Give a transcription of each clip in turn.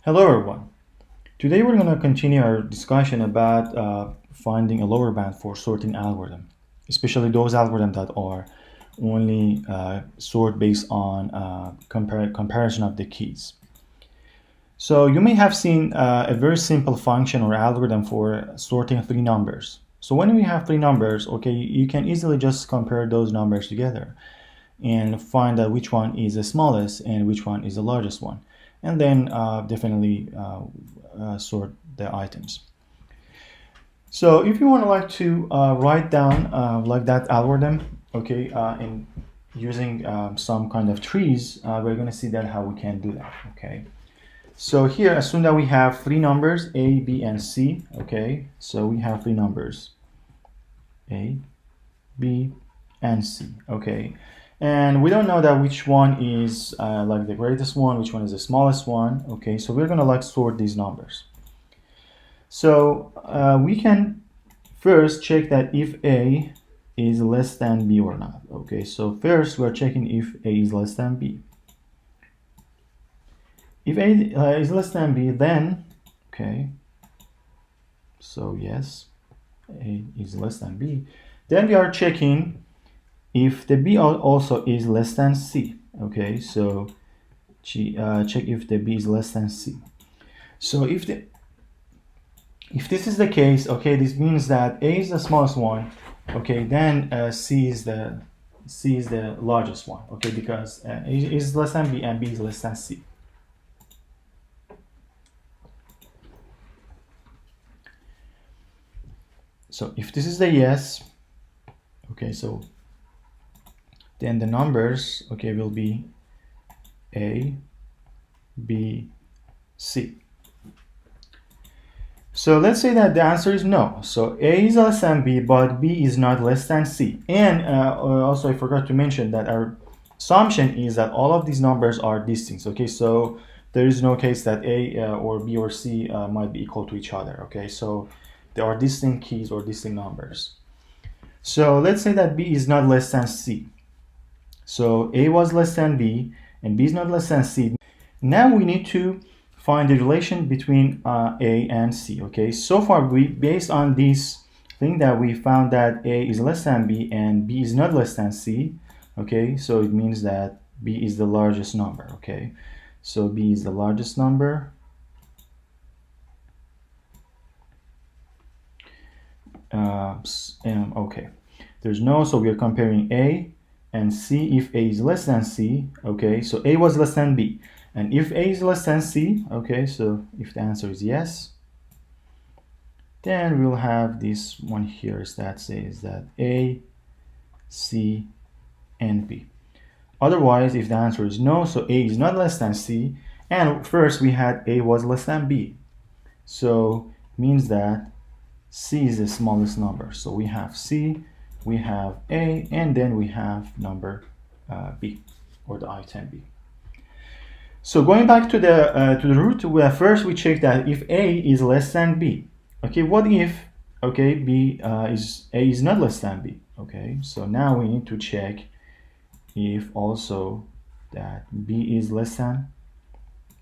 Hello everyone. Today we're going to continue our discussion about finding a lower bound for sorting algorithm, especially those algorithms that are only sort based on comparison of the keys. So you may have seen a very simple function or algorithm for sorting three numbers. So when we have three numbers, okay, you can easily just compare those numbers together and find out which one is the smallest and which one is the largest one, and then definitely sort the items. So if you want to like to write down like that algorithm, okay, in using some kind of trees, we're going to see that how we can do that. Okay, so here assume that we have three numbers a, b, and c. Okay, so we have three numbers a, b, and c. Okay, and we don't know that which one is like the greatest one, which one is the smallest one. Okay, so we're gonna like sort these numbers. So we can first check that if a is less than b or not. Okay, so first we're checking if a is less than b. If a is less than b, then okay, so yes, a is less than b. Then we are checking if the b also is less than c. Okay, so check if the b is less than c. So if this is the case, okay, this means that a is the smallest one. Okay, then c is the largest one. Okay, because a is less than b and b is less than c. So if this is the yes, okay, so then the numbers, okay, will be a, b, c. So let's say that the answer is no. So a is less than b, but b is not less than c. And also I forgot to mention that our assumption is that all of these numbers are distinct. Okay, so there is no case that a or b or c might be equal to each other. Okay, so there are distinct keys or distinct numbers. So let's say that b is not less than c. So a was less than b and b is not less than c. Now we need to find the relation between a and c. Okay, so far we based on this thing that we found that a is less than b and b is not less than c. Okay, so it means that b is the largest number. Okay, so b is the largest number. Okay, there's no, so we are comparing a and c. If a is less than c, okay, so a was less than b, and if a is less than c, okay, so if the answer is yes, then we'll have this one here that says that a, c, and b. Otherwise, if the answer is no, so a is not less than c, and first we had a was less than b, so means that c is the smallest number. So we have c, we have a, and then we have number b, or the item b. So going back to the root, first we check that if a is less than b. Okay, what if okay b is a is not less than b? Okay, so now we need to check if also that b is less than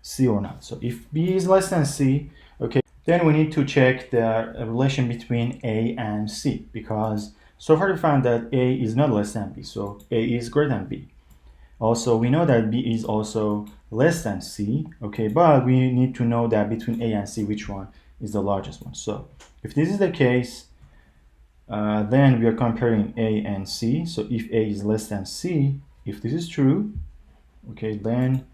c or not. So if b is less than c, okay, then we need to check the relation between a and c, because so far we found that a is not less than b, so a is greater than b. Also, we know that b is also less than c, okay, but we need to know that between a and c, which one is the largest one. So if this is the case, then we are comparing a and c. So if a is less than c, if this is true, okay, then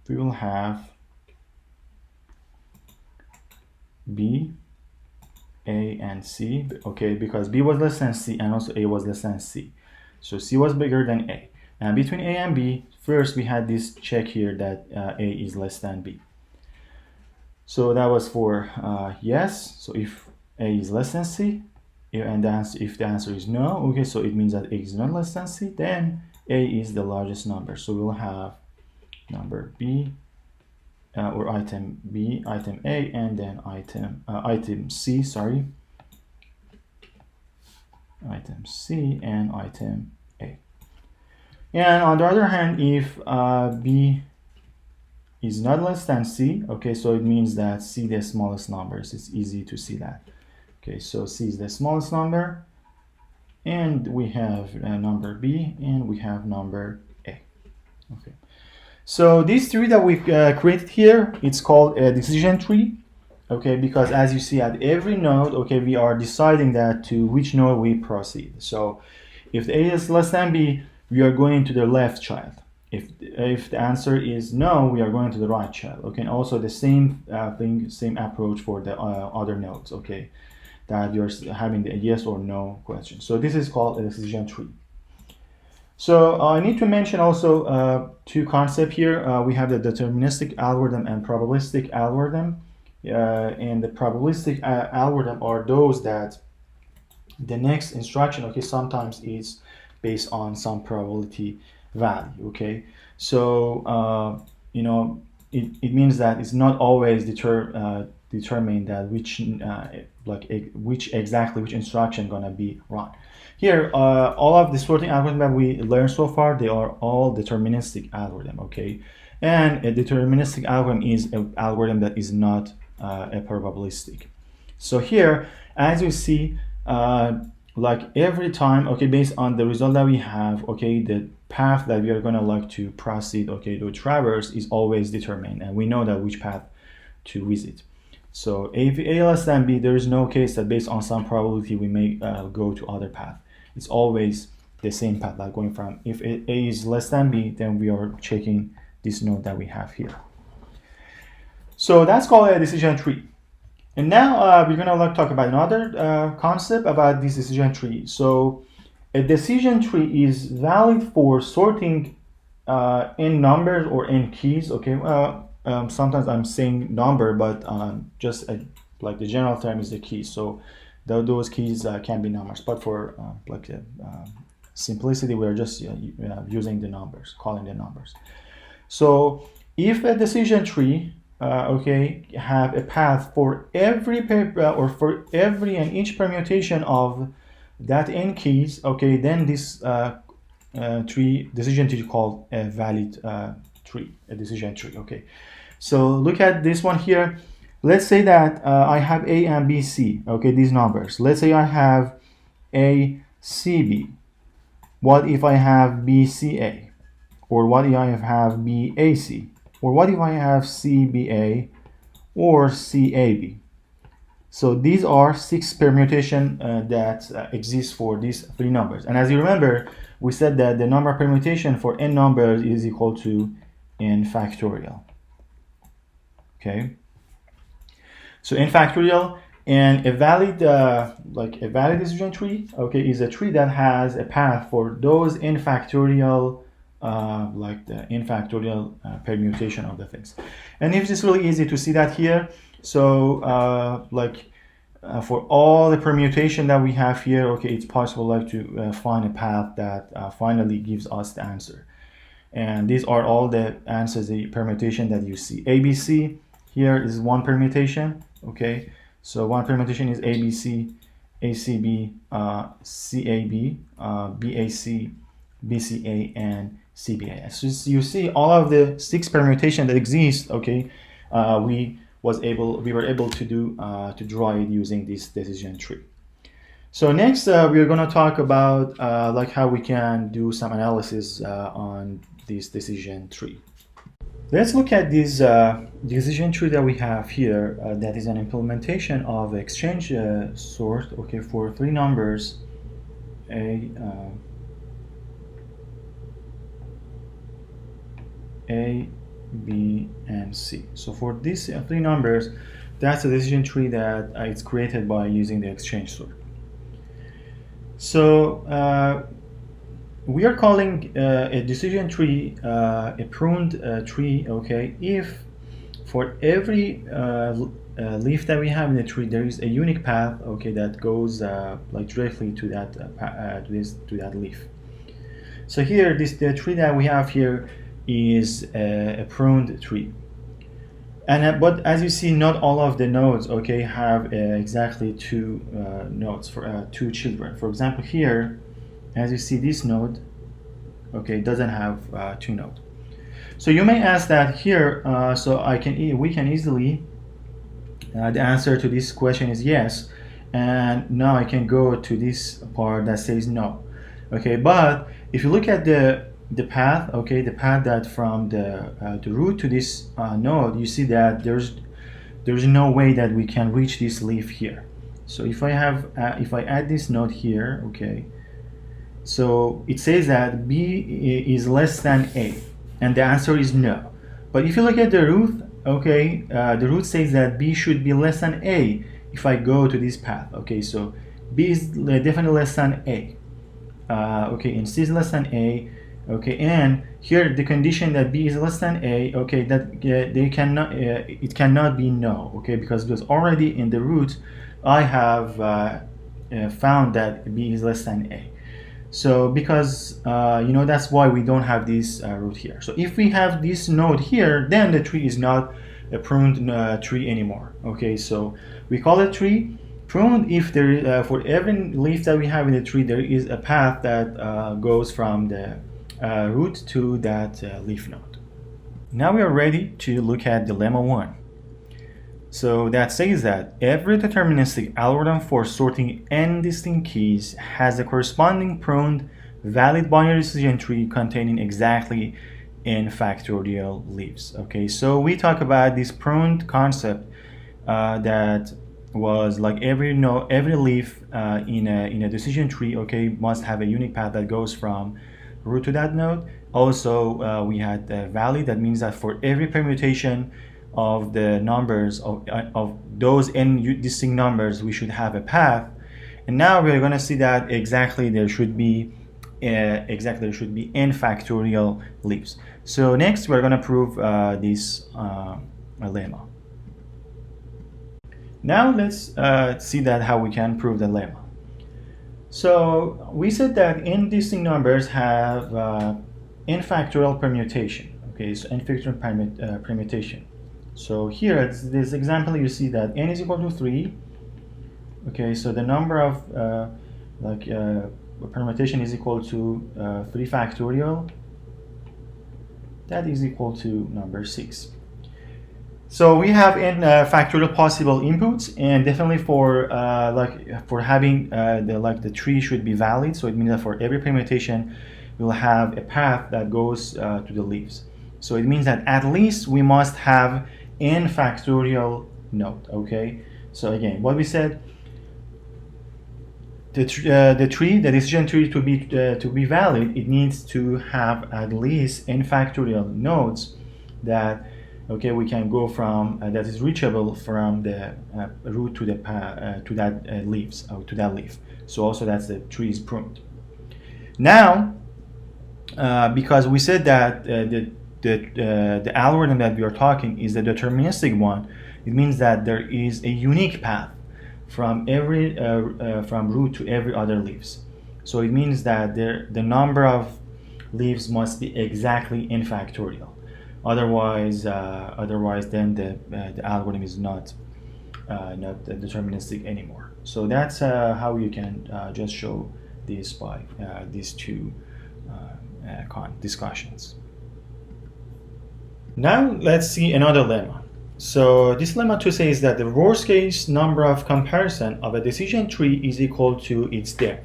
we will have b, a, and c, okay, because b was less than c and also a was less than c. So c was bigger than a. And between a and b, first we had this check here that a is less than b. So that was for yes. So if a is less than c, and if the answer is no, okay, so it means that a is not less than c, then a is the largest number. So we'll have number b, or item b, item a, and then item c, sorry, item c and item a. And on the other hand, if b is not less than C. Okay, so it means that C the smallest numbers. It's easy to see that. Okay, so C is the smallest number, and we have number B, and we have number A. Okay, so this tree that we've created here, it's called a decision tree. Okay, because as you see at every node, okay, we are deciding that to which node we proceed. So if the A is less than B, we are going to the left child. If the answer is no, we are going to the right child. Okay, and also the same thing, same approach for the other nodes. Okay, that you're having the yes or no question. So this is called a decision tree. So I need to mention also two concepts here. We have the deterministic algorithm and probabilistic algorithm. And the probabilistic algorithm are those that the next instruction, okay, sometimes is based on some probability value. Okay, so you know, it means that it's not always determined that which instruction gonna be run. Here, all of the sorting algorithm that we learned so far, they are all deterministic algorithm. Okay, and a deterministic algorithm is an algorithm that is not a probabilistic. So here, as you see, like every time, okay, based on the result that we have, okay, the path that we are gonna like to proceed, okay, to traverse is always determined, and we know that which path to visit. So if A less than B, there is no case that based on some probability we may go to other path. It's always the same path, like going from, if A is less than B, then we are checking this node that we have here. So that's called a decision tree. And now we're gonna talk about another concept about this decision tree. So a decision tree is valid for sorting in numbers or in keys. Okay, sometimes I'm saying number, but just like the general term is the key. So those keys can be numbers, but for simplicity, we're just using the numbers, calling the numbers. So if a decision tree okay, have a path for every or for every and each permutation of that n keys, okay, then this decision tree is called a valid tree, a decision tree. Okay, so look at this one here. Let's say that I have A and B, C. Okay, these numbers. Let's say I have A, C, B. What if I have B, C, A? Or what if I have B, A, C? Or what if I have CBA or CAB? So these are 6 permutations that exist for these 3 numbers. And as you remember, we said that the number of permutation for n numbers is equal to n factorial. Okay. So n factorial, and a valid a valid decision tree, okay, is a tree that has a path for those n factorial like the n factorial permutation of the things. And if it's really easy to see that here, so for all the permutation that we have here, okay, it's possible like to find a path that finally gives us the answer. And these are all the answers, the permutation that you see. ABC here is one permutation, okay, so one permutation is ABC, ACB, CAB, BAC, BCA, and CBA. So you see all of the 6 permutations that exist. Okay, we were able to do to draw it using this decision tree. So next we are going to talk about like how we can do some analysis on this decision tree. Let's look at this decision tree that we have here. That is an implementation of exchange sort. Okay, for 3 numbers, A, B, and C. So for these 3 numbers, that's a decision tree that it's created by using the exchange sort. So we are calling a decision tree a pruned tree, okay, if for every leaf that we have in the tree there is a unique path, okay, that goes like directly to that to that leaf. So here, the tree that we have here is a pruned tree, and but as you see, not all of the nodes, okay, have exactly 2 nodes for 2 children. For example, here, as you see, this node, okay, doesn't have 2 nodes. So you may ask that here, so we can easily, the answer to this question is yes, and now I can go to this part that says no. Okay, but if you look at the path, okay, the path that from the root to this node, you see that there's no way that we can reach this leaf here. So if I add this node here, okay, so it says that b is less than a, and the answer is no. But if you look at the root, okay, the root says that b should be less than a if I go to this path. Okay, so b is definitely less than a. Okay, and c is less than a. Okay, and here the condition that b is less than a. Okay, that they cannot, it cannot be no. Okay, because already in the root, I have found that b is less than a. So because that's why we don't have this root here. So if we have this node here, then the tree is not a pruned tree anymore. Okay, so we call it tree. Pruned if there for every leaf that we have in the tree, there is a path that goes from the root to that leaf node. Now we are ready to look at the lemma 1. So that says that every deterministic algorithm for sorting n distinct keys has a corresponding pruned valid binary decision tree containing exactly n factorial leaves. Okay, so we talk about this pruned concept that was like every leaf in a decision tree, okay, must have a unique path that goes from root to that node. Also, we had valid. That means that for every permutation of the numbers of those n distinct numbers, we should have a path. And now we're going to see that exactly there should be n factorial leaves. So next we're going to prove this lemma. Now let's see that how we can prove the lemma. So we said that n distinct numbers have n factorial permutation. Okay, so n factorial permutation. So here at this example, you see that n is equal to 3. Okay, so the number of permutation is equal to 3 factorial. That is equal to number 6. So we have n factorial possible inputs, and definitely for having the tree should be valid. So it means that for every permutation, we'll have a path that goes to the leaves. So it means that at least we must have n factorial node. Okay, so again, what we said, the decision tree to be valid, it needs to have at least n factorial nodes that, okay, we can go from that is reachable from the root to the to that leaves, or to that leaf. So also that's the tree is pruned. Now, because we said that the algorithm that we are talking is the deterministic one, it means that there is a unique path from every from root to every other leaves. So it means that the number of leaves must be exactly n factorial. Otherwise then the algorithm is not deterministic anymore. So that's how you can just show this by these two discussions. Now let's see another lemma. So this lemma 2 says that the worst case number of comparison of a decision tree is equal to its depth.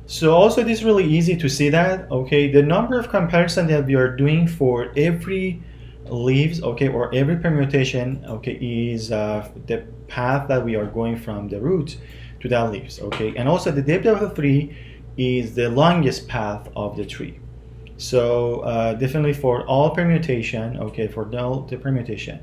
So also this is really easy to see that, okay, the number of comparison that we are doing for every leaves, okay, or every permutation, okay, is the path that we are going from the root to that leaves, okay, and also the depth of the tree is the longest path of the tree. So definitely for all permutation, okay, for the permutation,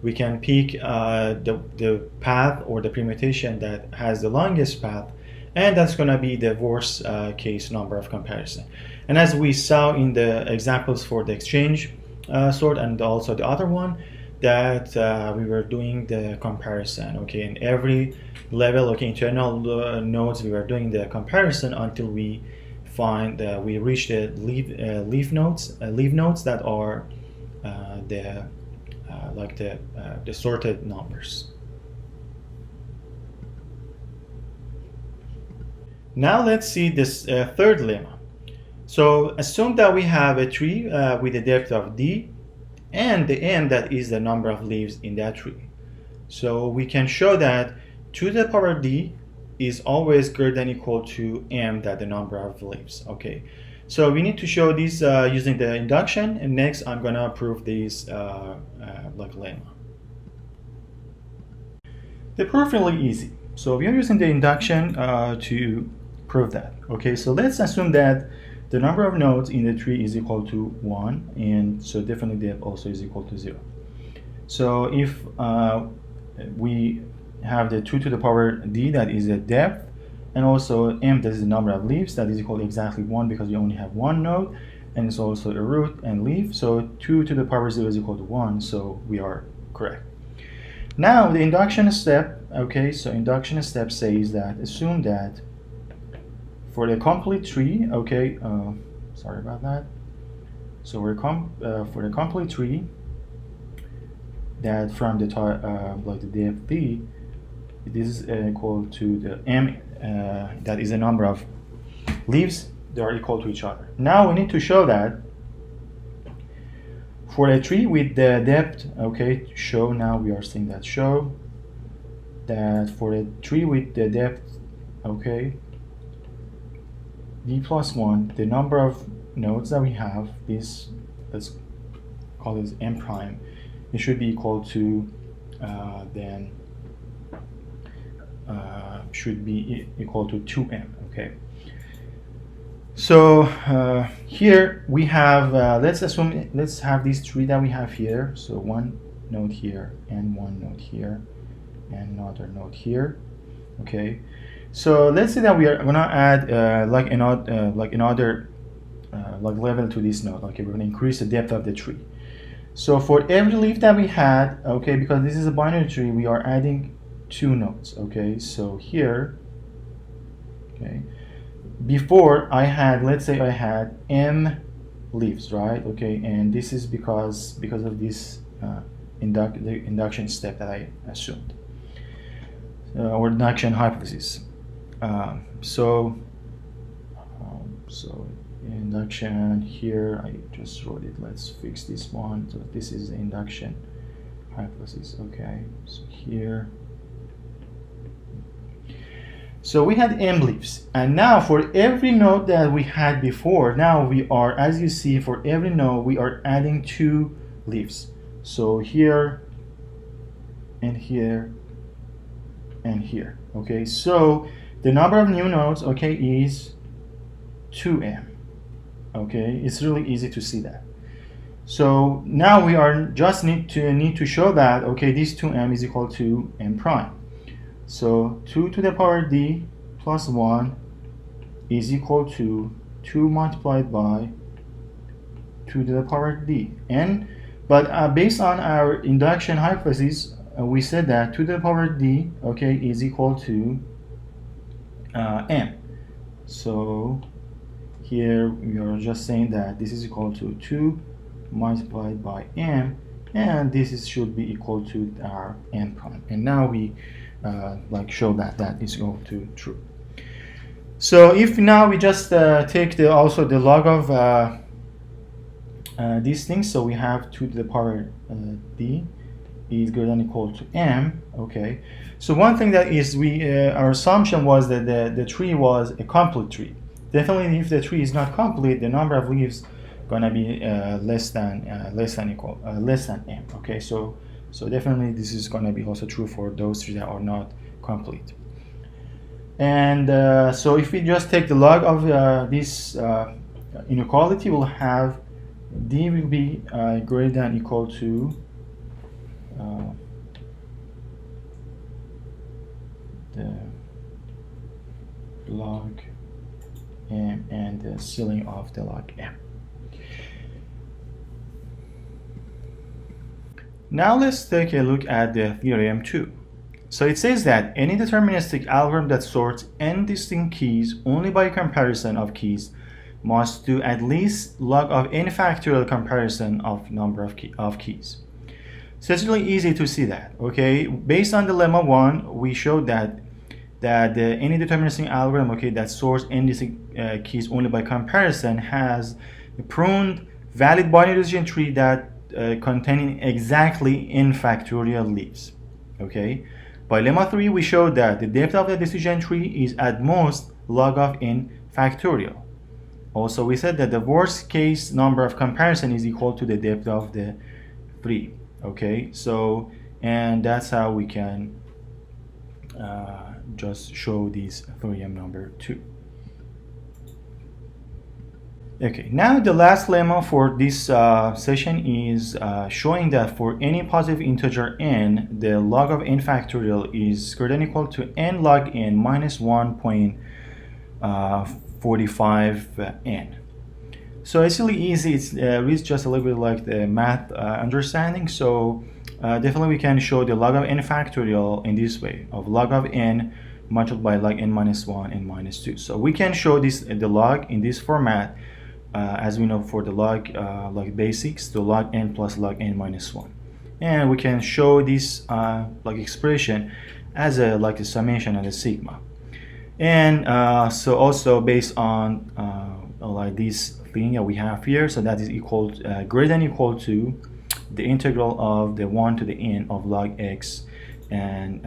we can pick the path or the permutation that has the longest path, and that's going to be the worst case number of comparison. And as we saw in the examples for the exchange sort and also the other one, that we were doing the comparison, okay, in every level, okay, internal nodes, we were doing the comparison until we find we reach the leaf nodes that are the sorted numbers. Now let's see this third lemma. So assume that we have a tree with a depth of d, and the m, that is the number of leaves in that tree. So we can show that 2 to the power d is always greater than or equal to m, that the number of leaves. Okay, so we need to show this using the induction, and next I'm gonna prove this like lemma. The proof really easy. So we are using the induction to prove that. Okay, so let's assume that the number of nodes in the tree is equal to 1, and so definitely depth also is equal to 0. So if we have the 2 to the power d, that is the depth, and also m, that is the number of leaves, that is equal to exactly 1 because we only have one node, and it's also a root and leaf. So 2 to the power 0 is equal to 1, so we are correct. Now the induction step, okay, so induction step says that assume that for the complete tree, okay, sorry about that. So we're for the complete tree, that from the like the depth d, this is equal to the m, that is the number of leaves, they are equal to each other. Now we need to show that for a tree with the depth, okay, show, now we are saying that show that for a tree with the depth, okay, d plus 1, the number of nodes that we have, this, let's call this m prime, it should be equal to then should be equal to 2m. Okay, so here we have let's have these three that we have here. So one node here, and one node here, and another node here. Okay, so let's say that we are gonna add like another like level to this node. Okay, we're gonna increase the depth of the tree. So for every leaf that we had, okay, because this is a binary tree, we are adding 2 nodes. Okay, so here, okay, before I had, let's say I had m leaves, right? Okay, and this is because of this the induction step that I assumed, or induction hypothesis. So induction here, I just wrote it. Let's fix this one. So this is the induction hypothesis. Okay, so here, so we had m leaves, and now for every node that we had before, now we are, as you see, for every node we are adding 2 leaves. So here and here and here. Okay, so the number of new nodes, okay, is 2m. Okay, it's really easy to see that. So now we are just need to show that, okay, this 2m is equal to m prime. So 2 to the power d plus 1 is equal to 2 multiplied by 2 to the power d. But based on our induction hypothesis, we said that 2 to the power d, okay, is equal to m. So here we are just saying that this is equal to 2 multiplied by m, and this should be equal to our m prime. And now we like show that that is equal to true. So if now we just take also the log of these things, so we have 2 to the power d is greater than or equal to m. Okay, so one thing that is our assumption was that the tree was a complete tree. Definitely, if the tree is not complete, the number of leaves gonna be less than m. Okay, so definitely this is gonna be also true for those three that are not complete. And so if we just take the log of this inequality, we'll have d will be greater than or equal to the log m and the ceiling of the log m. Now let's take a look at the theorem 2. So it says that any deterministic algorithm that sorts n distinct keys only by comparison of keys must do at least log of n factorial comparison of number of keys. So it's really easy to see that. Okay, based on the lemma 1, we showed that that any deterministic algorithm, okay, that sorts n keys only by comparison has a pruned valid binary decision tree that containing exactly n factorial leaves. Okay, by lemma 3 we showed that the depth of the decision tree is at most log of n factorial. Also, we said that the worst case number of comparison is equal to the depth of the 3. Okay, so, and that's how we can just show this theorem number 2. Okay, now the last lemma for this session is showing that for any positive integer n, the log of n factorial is greater than or equal to n log n minus 1.45 n. So it's really easy. It's reads just a little bit like the math understanding. So definitely we can show the log of n factorial in this way of log of n multiplied by log n minus 1 and minus 2. So we can show this the log in this format as we know for the log basics, the log n plus log n minus 1. And we can show this like expression as a like a summation and a sigma. And so also based on like this thing that we have here, so that is equal greater than or equal to the integral of the 1 to the n of log x and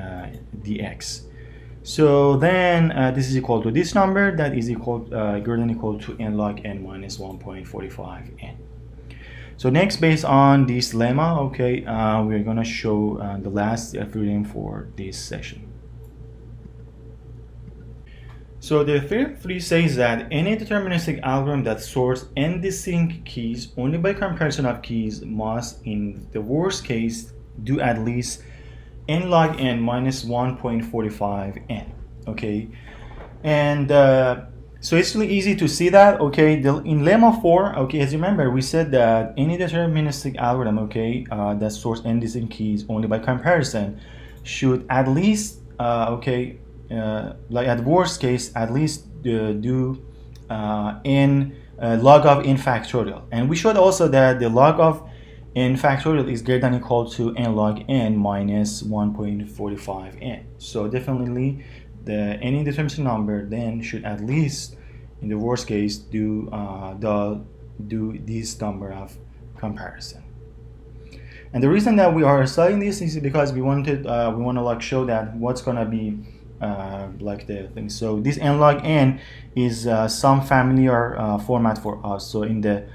dx. So then this is equal to this number that is equal greater than or equal to n log n minus 1.45 n. So next, based on this lemma, okay, we're gonna show the last theorem for this session. So the theorem 3 says that any deterministic algorithm that sorts n distinct keys only by comparison of keys must, in the worst case, do at least n log n minus 1.45 n. Okay, and so it's really easy to see that. Okay, in lemma 4, okay, as you remember, we said that any deterministic algorithm, okay, that sorts n distinct keys only by comparison should at least okay, like at worst case, at least do n log of n factorial. And we showed also that the log of n factorial is greater than or equal to n log n minus 1.45 n. So definitely any deterministic number then should at least, in the worst case, do this number of comparison. And the reason that we are studying this is because we want to like show that what's gonna be like the thing. So this n log n is some familiar format for us. So in the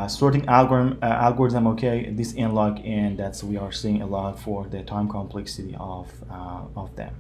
sorting algorithm, okay, this n log n, that's we are seeing a lot for the time complexity of them.